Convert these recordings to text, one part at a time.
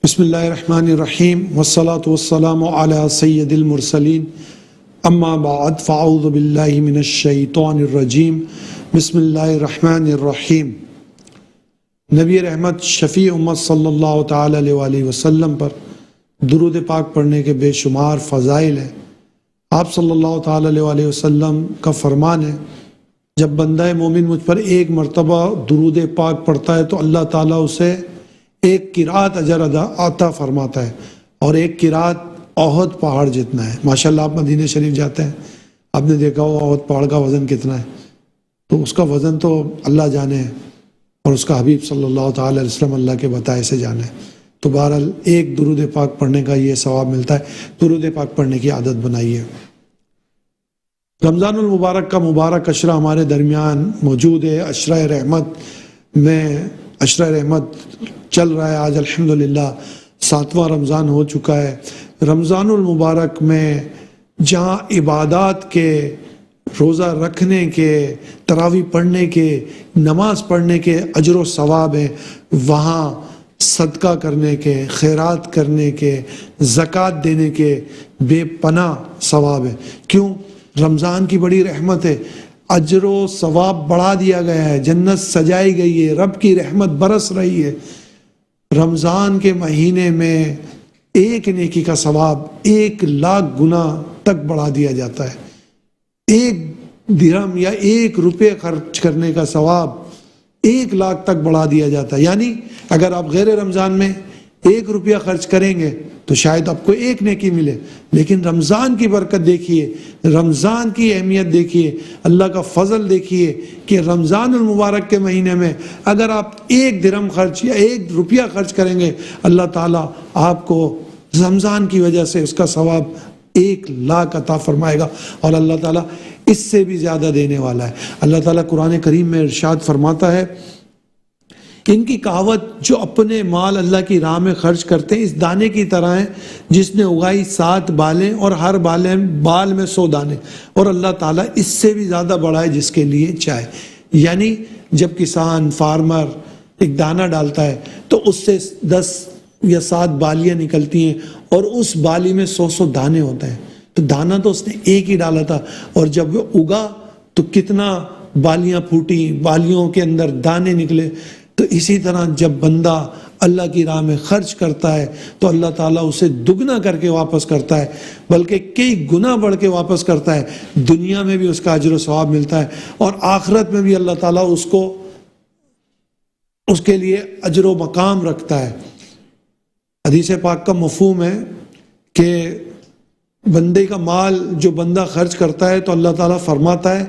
بسم اللہ الرحمن الرحیم والصلاة والسلام علی سید المرسلین اما بعد فاعوذ باللہ من الشیطان الرجیم بسم اللہ الرحمن الرحیم۔ نبی رحمت شفیع امت صلی اللہ تعالی علیہ وآلہ وسلم پر درود پاک پڑھنے کے بے شمار فضائل ہیں۔ آپ صلی اللہ تعالی علیہ وآلہ وسلم کا فرمان ہے، جب بندہ مومن مجھ پر ایک مرتبہ درود پاک پڑھتا ہے تو اللہ تعالیٰ اسے ایک قرات اجر عطا فرماتا ہے، اور ایک قرات احد پہاڑ جتنا ہے۔ ماشاءاللہ آپ مدینہ شریف جاتے ہیں، آپ نے دیکھا ہو احد پہاڑ کا وزن کتنا ہے، تو اس کا وزن تو اللہ جانے ہے، اور اس کا حبیب صلی اللہ تعالی علیہ وسلم اللہ کے بتائے سے جانے ہے۔ تو بہرحال ایک درود پاک پڑھنے کا یہ ثواب ملتا ہے۔ درود پاک پڑھنے کی عادت بنائیے۔ رمضان المبارک کا مبارک عشرہ ہمارے درمیان موجود ہے۔ عشرہ رحمت میں عشرہ رحمت چل رہا ہے۔ آج الحمدللہ 7واں رمضان ہو چکا ہے۔ رمضان المبارک میں جہاں عبادات کے، روزہ رکھنے کے، تراویح پڑھنے کے، نماز پڑھنے کے اجر و ثواب ہیں، وہاں صدقہ کرنے کے، خیرات کرنے کے، زکوٰۃ دینے کے بے پناہ ثواب ہے۔ کیوں؟ رمضان کی بڑی رحمت ہے، اجر و ثواب بڑھا دیا گیا ہے، جنت سجائی گئی ہے، رب کی رحمت برس رہی ہے۔ رمضان کے مہینے میں ایک نیکی کا ثواب 1,00,000 گنا تک بڑھا دیا جاتا ہے۔ 1 درہم یا 1 روپے خرچ کرنے کا ثواب 1,00,000 تک بڑھا دیا جاتا ہے۔ یعنی اگر آپ غیر رمضان میں 1 روپیہ خرچ کریں گے تو شاید آپ کو 1 نیکی ملے، لیکن رمضان کی برکت دیکھیے، رمضان کی اہمیت دیکھیے، اللہ کا فضل دیکھیے کہ رمضان المبارک کے مہینے میں اگر آپ 1 درہم خرچ یا 1 روپیہ خرچ کریں گے، اللہ تعالیٰ آپ کو رمضان کی وجہ سے اس کا ثواب 1,00,000 عطا فرمائے گا، اور اللہ تعالیٰ اس سے بھی زیادہ دینے والا ہے۔ اللہ تعالیٰ قرآن کریم میں ارشاد فرماتا ہے، ان کی کہاوت جو اپنے مال اللہ کی راہ میں خرچ کرتے ہیں اس دانے کی طرح ہیں جس نے اگائی 7 بالیں اور ہر بال میں 100 دانے، اور اللہ تعالیٰ اس سے بھی زیادہ بڑھائے جس کے لیے چاہے۔ یعنی جب کسان فارمر ایک دانہ ڈالتا ہے تو اس سے 10 یا 7 بالیاں نکلتی ہیں، اور اس بالی میں 100 دانے ہوتے ہیں۔ تو دانہ تو اس نے ایک ہی ڈالا تھا، اور جب وہ اگا تو کتنا بالیاں پھوٹی، بالیوں کے اندر دانے نکلے۔ تو اسی طرح جب بندہ اللہ کی راہ میں خرچ کرتا ہے تو اللہ تعالیٰ اسے دگنا کر کے واپس کرتا ہے، بلکہ کئی گنا بڑھ کے واپس کرتا ہے۔ دنیا میں بھی اس کا اجر و ثواب ملتا ہے، اور آخرت میں بھی اللہ تعالیٰ اس کے لیے اجر و مقام رکھتا ہے۔ حدیث پاک کا مفہوم ہے کہ بندے کا مال جو بندہ خرچ کرتا ہے تو اللہ تعالیٰ فرماتا ہے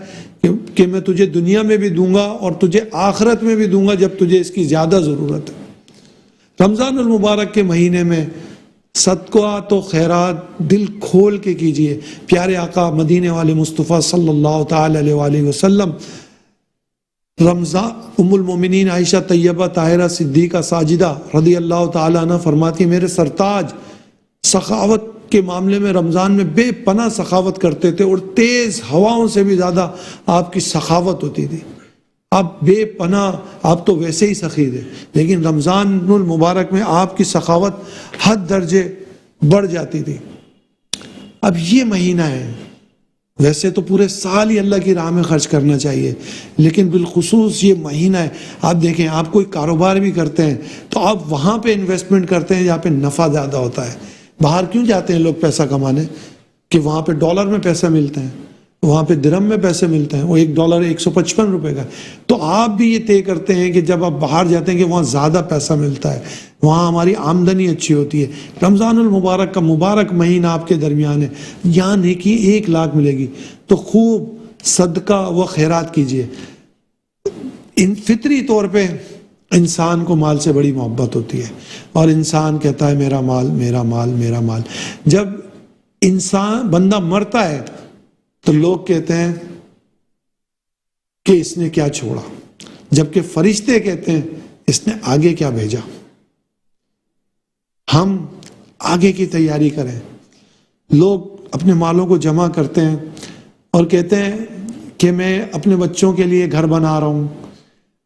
کہ میں تجھے دنیا میں بھی دوں گا اور تجھے آخرت میں بھی دوں گا جب تجھے اس کی زیادہ ضرورت ہے۔ رمضان المبارک کے مہینے میں صدقات و خیرات دل کھول کے کیجئے۔ پیارے آقا مدینے والے مصطفیٰ صلی اللہ تعالی علیہ وآلہ وسلم رمضان ام المومنین عائشہ طیبہ طاہرہ صدیقہ ساجدہ رضی اللہ تعالی عنہ فرماتی، میرے سرتاج سخاوت کے معاملے میں رمضان میں بے پناہ سخاوت کرتے تھے، اور تیز ہواؤں سے بھی زیادہ آپ کی سخاوت ہوتی تھی۔ آپ بے پناہ، آپ تو ویسے ہی سخی تھے، لیکن رمضان المبارک میں آپ کی سخاوت حد درجے بڑھ جاتی تھی۔ اب یہ مہینہ ہے، ویسے تو پورے سال ہی اللہ کی راہ میں خرچ کرنا چاہیے، لیکن بالخصوص یہ مہینہ ہے۔ آپ دیکھیں، آپ کوئی کاروبار بھی کرتے ہیں تو آپ وہاں پہ انویسٹمنٹ کرتے ہیں جہاں پہ نفع زیادہ ہوتا ہے۔ باہر کیوں جاتے ہیں لوگ پیسہ کمانے؟ کہ وہاں پہ ڈالر میں پیسے ملتے ہیں، وہاں پہ درہم میں پیسے ملتے ہیں، وہ $1 155 روپے کا۔ تو آپ بھی یہ طے کرتے ہیں کہ جب آپ باہر جاتے ہیں کہ وہاں زیادہ پیسہ ملتا ہے، وہاں ہماری آمدنی اچھی ہوتی ہے۔ رمضان المبارک کا مبارک مہینہ آپ کے درمیان ہے، یہاں نیکی 1,00,000 ملے گی، تو خوب صدقہ و خیرات کیجیے۔ فطری طور پہ انسان کو مال سے بڑی محبت ہوتی ہے، اور انسان کہتا ہے میرا مال میرا مال میرا مال۔ جب بندہ مرتا ہے تو لوگ کہتے ہیں کہ اس نے کیا چھوڑا، جبکہ فرشتے کہتے ہیں اس نے آگے کیا بھیجا۔ ہم آگے کی تیاری کریں۔ لوگ اپنے مالوں کو جمع کرتے ہیں اور کہتے ہیں کہ میں اپنے بچوں کے لیے گھر بنا رہا ہوں،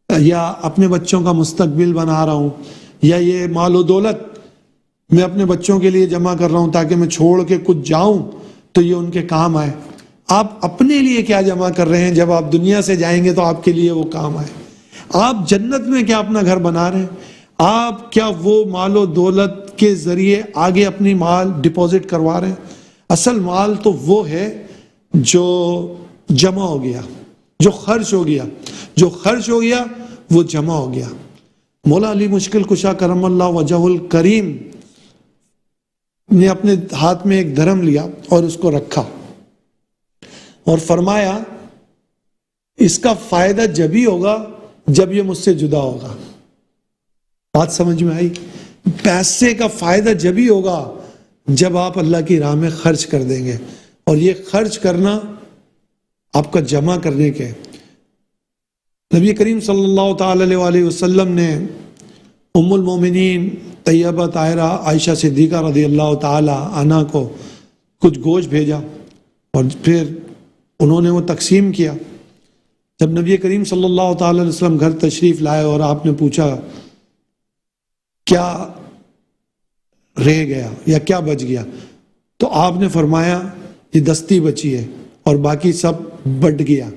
یا اپنے بچوں کا مستقبل بنا رہا ہوں، یا یہ مال و دولت میں اپنے بچوں کے لیے جمع کر رہا ہوں تاکہ میں چھوڑ کے کچھ جاؤں تو یہ ان کے کام آئے. آپ اپنے لیے کیا جمع کر رہے ہیں؟ جب آپ دنیا سے جائیں گے تو آپ کے لیے وہ کام آئے. آپ جنت میں کیا اپنا گھر بنا رہے ہیں؟ آپ کیا وہ مال و دولت کے ذریعے آگے اپنی مال ڈپازٹ کروا رہے ہیں؟ اصل مال تو وہ ہے جو جمع ہو گیا، جو خرچ ہو گیا. جو خرچ ہو گیا وہ جمع ہو گیا. مولا علی مشکل کشا کرم اللہ وجہ الکریم نے اپنے ہاتھ میں ایک درہم لیا اور اس کو رکھا اور فرمایا اس کا فائدہ جب ہی ہوگا جب یہ مجھ سے جدا ہوگا. بات سمجھ میں آئی؟ پیسے کا فائدہ جب ہی ہوگا جب آپ اللہ کی راہ میں خرچ کر دیں گے، اور یہ خرچ کرنا آپ کا جمع کرنے کے. نبی کریم صلی اللہ تعالی علیہ وسلم نے ام المومنین طیبہ طاہرہ عائشہ صدیقہ رضی اللہ تعالی عنہا کو کچھ گوشت بھیجا اور پھر انہوں نے وہ تقسیم کیا. جب نبی کریم صلی اللہ تعالی علیہ وسلم گھر تشریف لائے اور آپ نے پوچھا کیا رہ گیا یا کیا بچ گیا، تو آپ نے فرمایا یہ دستی بچی ہے اور باقی سب بٹ گیا.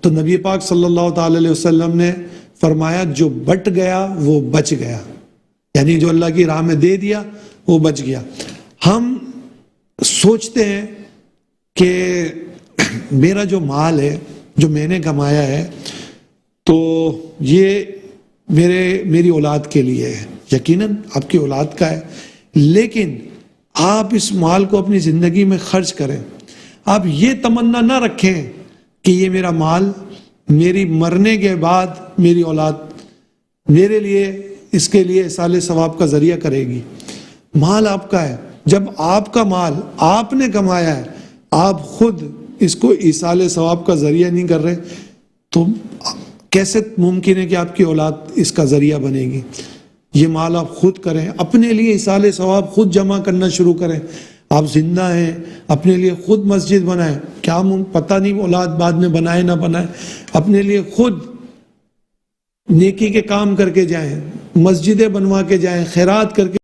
تو نبی پاک صلی اللہ تعالی علیہ وسلم نے فرمایا جو بٹ گیا وہ بچ گیا، یعنی جو اللہ کی راہ میں دے دیا وہ بچ گیا. ہم سوچتے ہیں کہ میرا جو مال ہے جو میں نے کمایا ہے تو یہ میری اولاد کے لیے ہے. یقیناً آپ کی اولاد کا ہے، لیکن آپ اس مال کو اپنی زندگی میں خرچ کریں. آپ یہ تمنا نہ رکھیں کہ یہ میرا مال میری مرنے کے بعد میری اولاد میرے لیے اس کے لیے ایصال ثواب کا ذریعہ کرے گی. مال آپ کا ہے. جب آپ کا مال آپ نے کمایا ہے، آپ خود اس کو ایصال ثواب کا ذریعہ نہیں کر رہے تو کیسے ممکن ہے کہ آپ کی اولاد اس کا ذریعہ بنے گی؟ یہ مال آپ خود کریں، اپنے لیے ایصال ثواب خود جمع کرنا شروع کریں. آپ زندہ ہیں، اپنے لیے خود مسجد بنائیں. کیا پتہ نہیں اولاد بعد میں بنائے نہ بنائے، اپنے لیے خود نیکی کے کام کر کے جائیں، مسجدیں بنوا کے جائیں، خیرات کر کے